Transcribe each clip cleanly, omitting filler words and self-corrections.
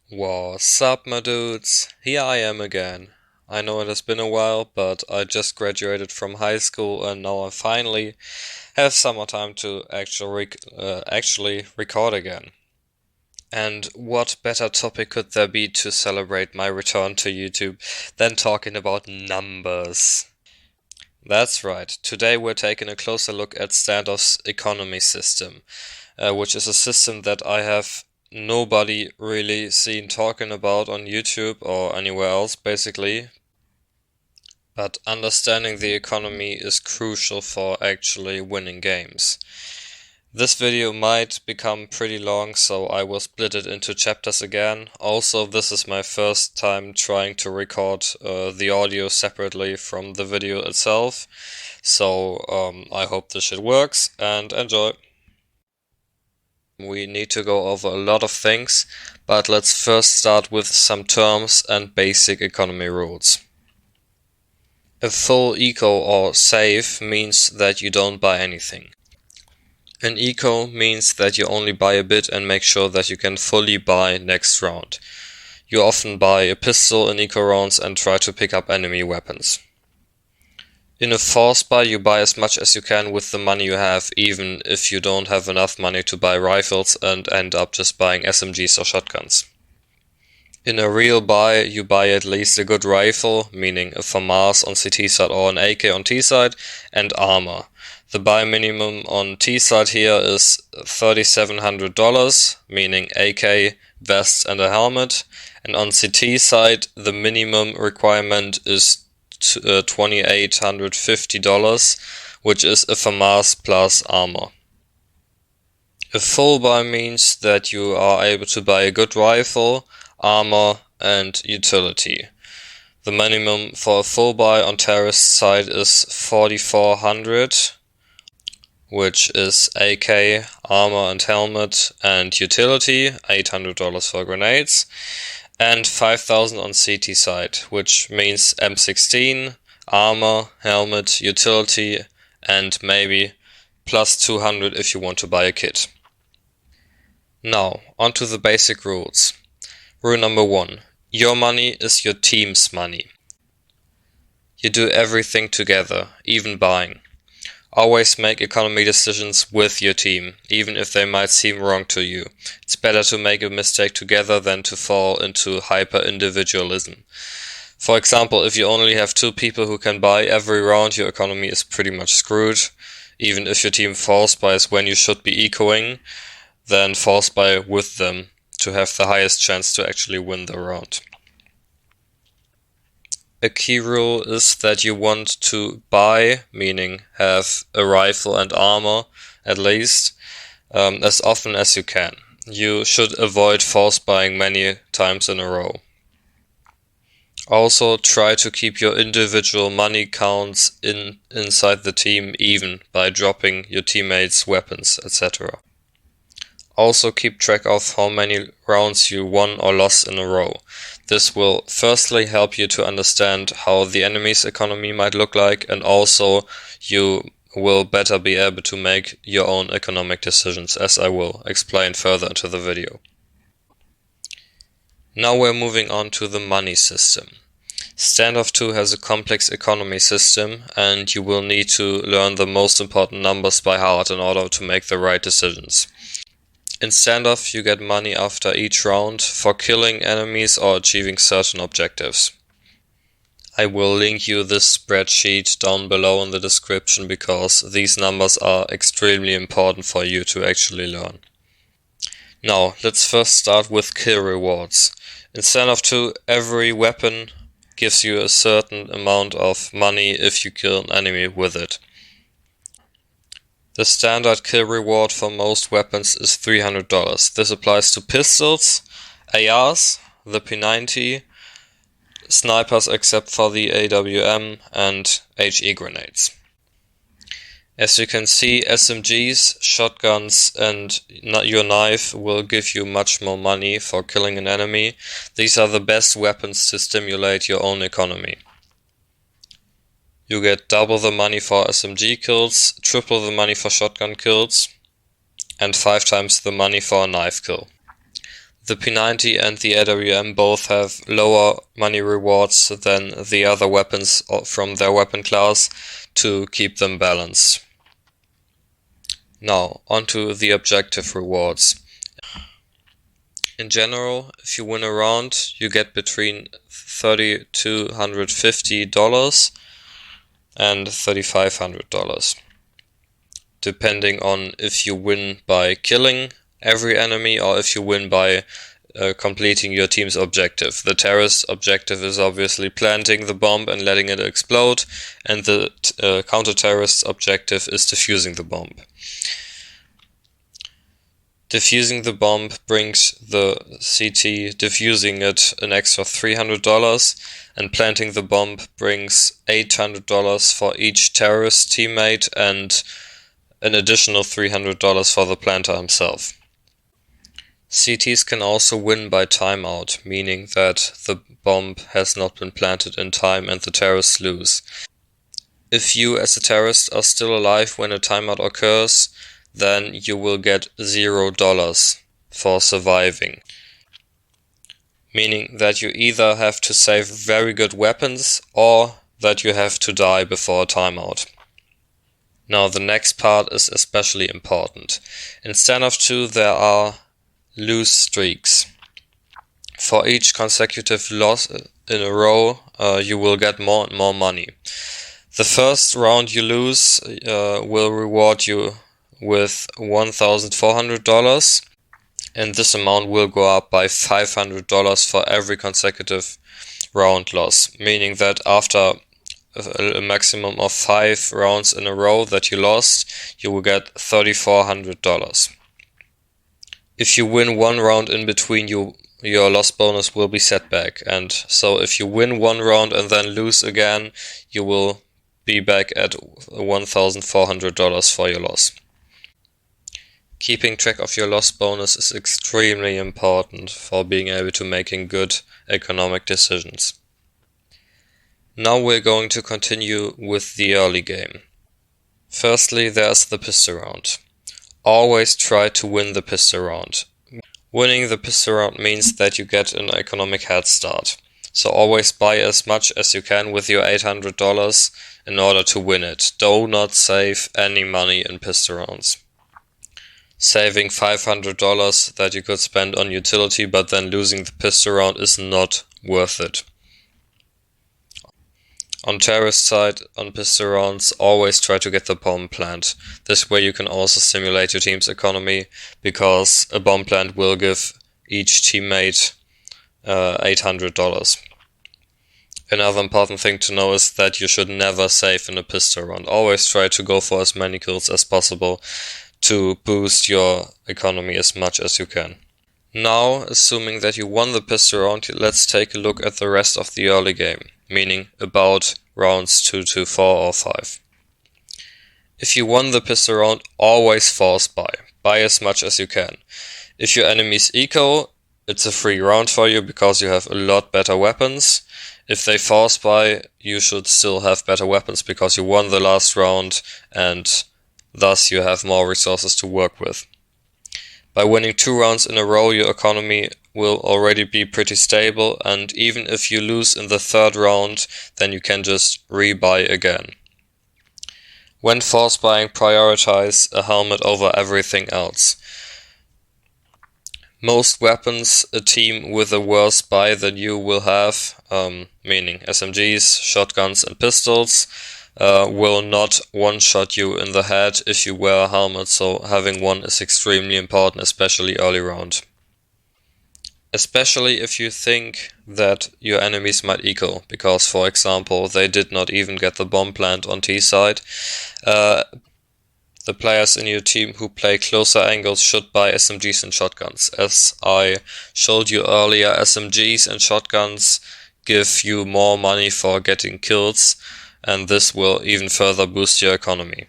What's up, my dudes? Here I am again. I know it has been a while, but I just graduated from high school and now I finally have some more time to actually record again. And what better topic could there be to celebrate my return to YouTube than talking about numbers? That's right. Today we're taking a closer look at Standoff's economy system, which is a system that I have nobody really seen talking about on YouTube or anywhere else, basically. But understanding the economy is crucial for actually winning games. This video might become pretty long, so I will split it into chapters again. Also, this is my first time trying to record the audio separately from the video itself, so I hope this shit works and enjoy. We need to go over a lot of things, but let's first start with some terms and basic economy rules. A full eco or save means that you don't buy anything. An eco means that you only buy a bit and make sure that you can fully buy next round. You often buy a pistol in eco rounds and try to pick up enemy weapons. In a force buy, you buy as much as you can with the money you have, even if you don't have enough money to buy rifles and end up just buying SMGs or shotguns. In a real buy, you buy at least a good rifle, meaning a FAMAS on CT side or an AK on T side, and armor. The buy minimum on T side here is $3,700, meaning AK, vest and a helmet, and on CT side the minimum requirement is $2,850, which is a FAMAS plus armor. A full buy means that you are able to buy a good rifle, armor and utility. The minimum for a full buy on terrorist side is $4,400, which is AK, armor and helmet and utility, $800 for grenades, and $5,000 on CT side, which means M16, armor, helmet, utility, and maybe plus $200 if you want to buy a kit. Now, onto the basic rules. Rule number 1. Your money is your team's money. You do everything together, even buying. Always make economy decisions with your team, even if they might seem wrong to you. It's better to make a mistake together than to fall into hyper-individualism. For example, if you only have 2 people who can buy every round, your economy is pretty much screwed. Even if your team force buys when you should be ecoing, then force buy with them to have the highest chance to actually win the round. A key rule is that you want to buy, meaning have a rifle and armor at least, as often as you can. You should avoid force buying many times in a row. Also try to keep your individual money counts inside the team even by dropping your teammates' weapons, etc. Also keep track of how many rounds you won or lost in a row. This will firstly help you to understand how the enemy's economy might look like, and also you will better be able to make your own economic decisions, as I will explain further into the video. Now we're moving on to the money system. Standoff 2 has a complex economy system, and you will need to learn the most important numbers by heart in order to make the right decisions. In Standoff, you get money after each round for killing enemies or achieving certain objectives. I will link you this spreadsheet down below in the description because these numbers are extremely important for you to actually learn. Now, let's first start with kill rewards. In Standoff 2, every weapon gives you a certain amount of money if you kill an enemy with it. The standard kill reward for most weapons is $300. This applies to pistols, ARs, the P90, snipers except for the AWM, and HE grenades. As you can see, SMGs, shotguns and your knife will give you much more money for killing an enemy. These are the best weapons to stimulate your own economy. You get double the money for SMG kills, triple the money for shotgun kills, and 5 times the money for a knife kill. The P90 and the AWM both have lower money rewards than the other weapons from their weapon class to keep them balanced. Now, onto the objective rewards. In general, if you win a round, you get between $3,250 and $3,500, depending on if you win by killing every enemy or if you win by completing your team's objective. The terrorist objective is obviously planting the bomb and letting it explode, and the counter-terrorist objective is defusing the bomb. Defusing the bomb brings the CT defusing it an extra $300, and planting the bomb brings $800 for each terrorist teammate and an additional $300 for the planter himself. CTs can also win by timeout, meaning that the bomb has not been planted in time and the terrorists lose. If you as a terrorist are still alive when a timeout occurs, then you will get $0 for surviving. Meaning that you either have to save very good weapons or that you have to die before a timeout. Now the next part is especially important. In Standoff 2 there are lose streaks. For each consecutive loss in a row, you will get more and more money. The first round you lose will reward you with $1,400, and this amount will go up by $500 for every consecutive round loss, meaning that after a maximum of 5 rounds in a row that you lost, you will get $3,400. If you win one round in between, your loss bonus will be set back, and so if you win one round and then lose again, you will be back at $1,400 for your loss. Keeping track of your loss bonus is extremely important for being able to making good economic decisions. Now we're going to continue with the early game. Firstly, there's the pistol round. Always try to win the pistol round. Winning the pistol round means that you get an economic head start. So always buy as much as you can with your $800 in order to win it. Do not save any money in pistol rounds. Saving $500 that you could spend on utility but then losing the pistol round is not worth it. On terrorist side, on pistol rounds, always try to get the bomb plant. This way you can also stimulate your team's economy, because a bomb plant will give each teammate $800. Another important thing to know is that you should never save in a pistol round. Always try to go for as many kills as possible to boost your economy as much as you can. Now, assuming that you won the pistol round, let's take a look at the rest of the early game, meaning about rounds 2 to 4 or 5. If you won the pistol round, always force buy. Buy as much as you can. If your enemy's eco, it's a free round for you because you have a lot better weapons. If they force buy, you should still have better weapons because you won the last round and thus you have more resources to work with. By winning 2 rounds in a row, your economy will already be pretty stable, and even if you lose in the 3rd round, then you can just rebuy again. When force buying, prioritize a helmet over everything else. Most weapons a team with a worse buy than you will have, meaning SMGs, shotguns and pistols, will not one-shot you in the head if you wear a helmet, so having one is extremely important, especially early round. Especially if you think that your enemies might eco, because for example they did not even get the bomb plant on T side. The players in your team who play closer angles should buy SMGs and shotguns. As I showed you earlier, SMGs and shotguns give you more money for getting kills, and this will even further boost your economy.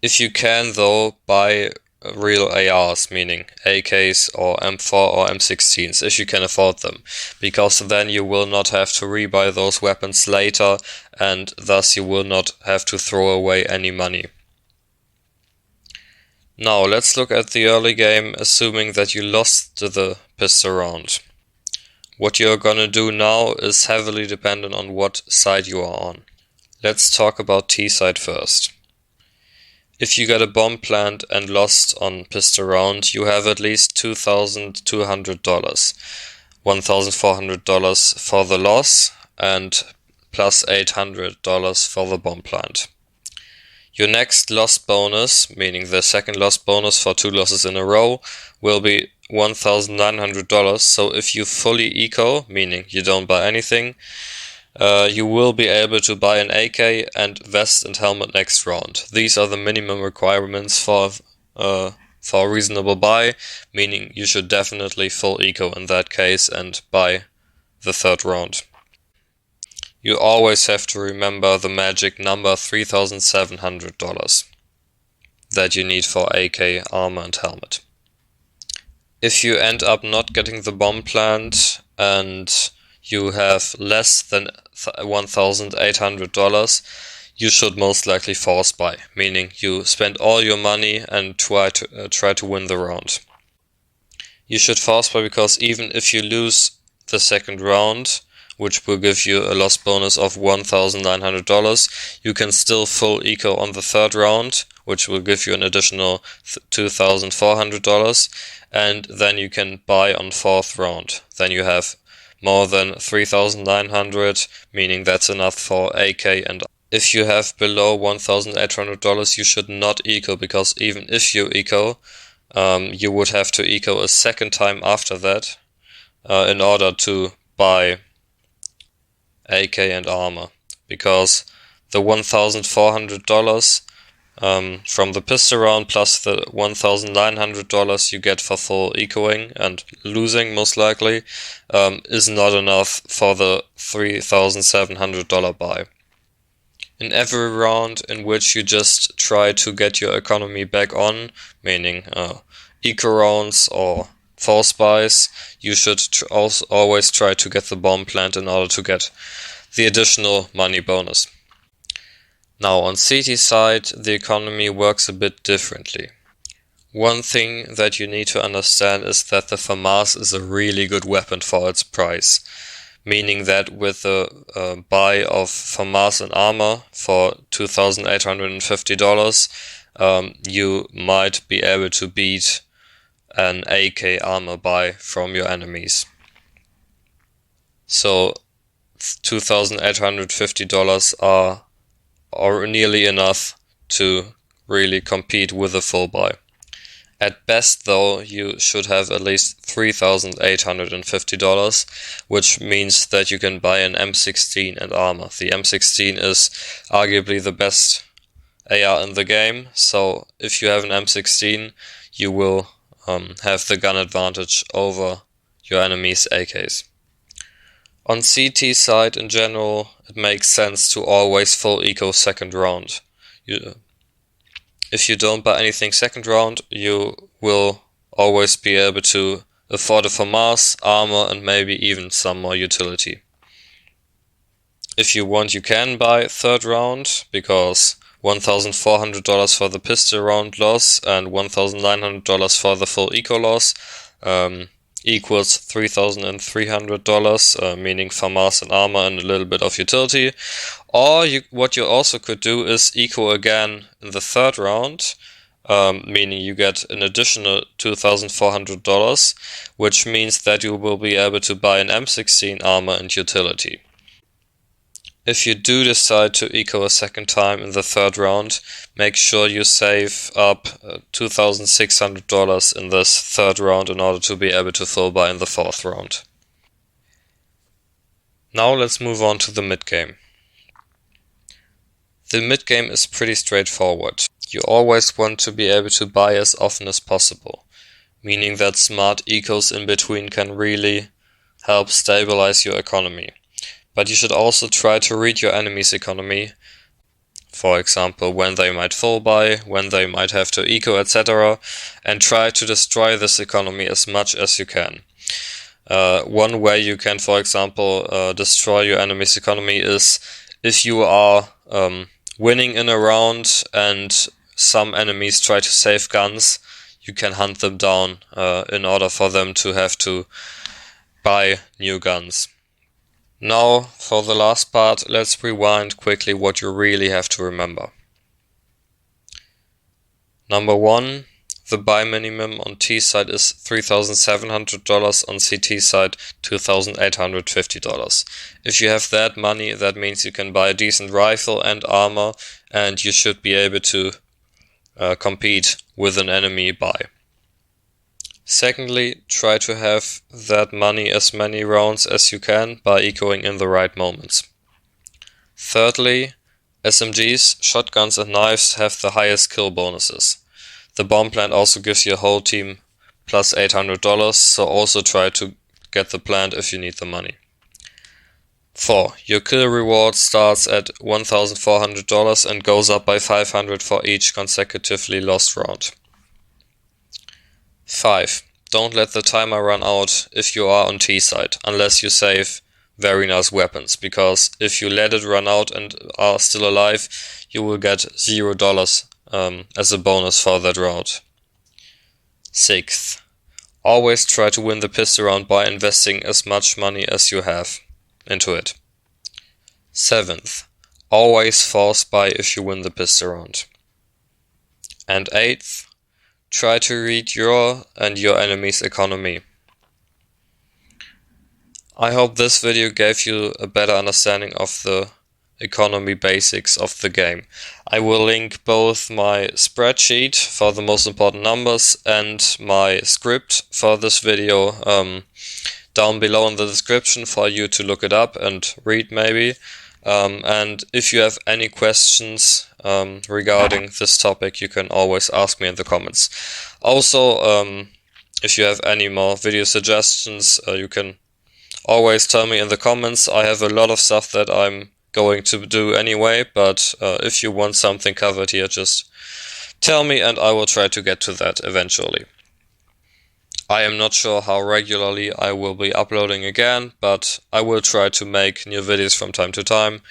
If you can though, buy real ARs, meaning AKs or M4 or M16s, if you can afford them, because then you will not have to rebuy those weapons later, and thus you will not have to throw away any money. Now let's look at the early game, assuming that you lost the pistol round. What you're gonna do now is heavily dependent on what side you are on. Let's talk about T side first. If you get a bomb plant and lost on pistol round, you have at least $2,200, $1,400 for the loss, and plus $800 for the bomb plant. Your next loss bonus, meaning the second loss bonus for 2 losses in a row, will be $1,900. So if you fully eco, meaning you don't buy anything, you will be able to buy an AK and vest and helmet next round. These are the minimum requirements for a reasonable buy, meaning you should definitely full eco in that case and buy the third round. You always have to remember the magic number $3,700 that you need for AK, armor and helmet. If you end up not getting the bomb plant and you have less than $1,800, you should most likely force buy, meaning you spend all your money and try to win the round. You should force buy because even if you lose the second round, which will give you a loss bonus of $1,900, you can still full eco on the third round, which will give you an additional $2,400, and then you can buy on fourth round. Then you have more than $3,900, meaning that's enough for AK. And if you have below $1,800, you should not eco, because even if you eco, you would have to eco a second time after that in order to buy AK and armor, because the $1,400 from the pistol round plus the $1,900 you get for full ecoing and losing most likely is not enough for the $3,700 buy. In every round in which you just try to get your economy back on, meaning eco rounds or force buys, you should also always try to get the bomb plant in order to get the additional money bonus. Now on CT side, the economy works a bit differently. One thing that you need to understand is that the FAMAS is a really good weapon for its price, meaning that with a buy of FAMAS and armor for $2,850, you might be able to beat an AK armor buy from your enemies. So $2,850 are nearly enough to really compete with a full buy. At best though, you should have at least $3,850, which means that you can buy an M16 and armor. The M16 is arguably the best AR in the game, so if you have an M16, you will have the gun advantage over your enemy's AKs. On CT side in general, it makes sense to always full eco second round. If you don't buy anything second round, you will always be able to afford a FAMAS, armor and maybe even some more utility. If you want, you can buy third round, because $1,400 for the pistol round loss and $1,900 for the full eco loss equals $3,300, meaning FAMAS and armor and a little bit of utility. Or what you also could do is eco again in the third round, meaning you get an additional $2,400, which means that you will be able to buy an M16 armor and utility. If you do decide to eco a second time in the third round, make sure you save up $2,600 in this third round in order to be able to full buy in the fourth round. Now let's move on to the mid game. The mid game is pretty straightforward. You always want to be able to buy as often as possible, meaning that smart ecos in between can really help stabilize your economy. But you should also try to read your enemy's economy, for example, when they might full buy, when they might have to eco, etc., and try to destroy this economy as much as you can. One way you can, for example, destroy your enemy's economy is if you are winning in a round and some enemies try to save guns, you can hunt them down in order for them to have to buy new guns. Now, for the last part, let's rewind quickly what you really have to remember. Number 1, the buy minimum on T side is $3,700, on CT side $2,850. If you have that money, that means you can buy a decent rifle and armor, and you should be able to compete with an enemy buy. Secondly, try to have that money as many rounds as you can by ecoing in the right moments. Thirdly, SMGs, shotguns and knives have the highest kill bonuses. The bomb plant also gives your whole team plus $800, so also try to get the plant if you need the money. 4. Your kill reward starts at $1,400 and goes up by $500 for each consecutively lost round. 5. Don't let the timer run out if you are on T side, unless you save very nice weapons, because if you let it run out and are still alive, you will get $0 as a bonus for that round. 6th, always try to win the pistol round by investing as much money as you have into it. 7th, always force buy if you win the pistol round. And 8th, try to read your and your enemy's economy. I hope this video gave you a better understanding of the economy basics of the game. I will link both my spreadsheet for the most important numbers and my script for this video down below in the description for you to look it up and read maybe. And if you have any questions regarding this topic, you can always ask me in the comments. Also, if you have any more video suggestions, you can always tell me in the comments. I have a lot of stuff that I'm going to do anyway, but if you want something covered here, just tell me and I will try to get to that eventually. I am not sure how regularly I will be uploading again, but I will try to make new videos from time to time,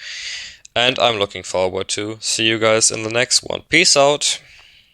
and I'm looking forward to see you guys in the next one. Peace out!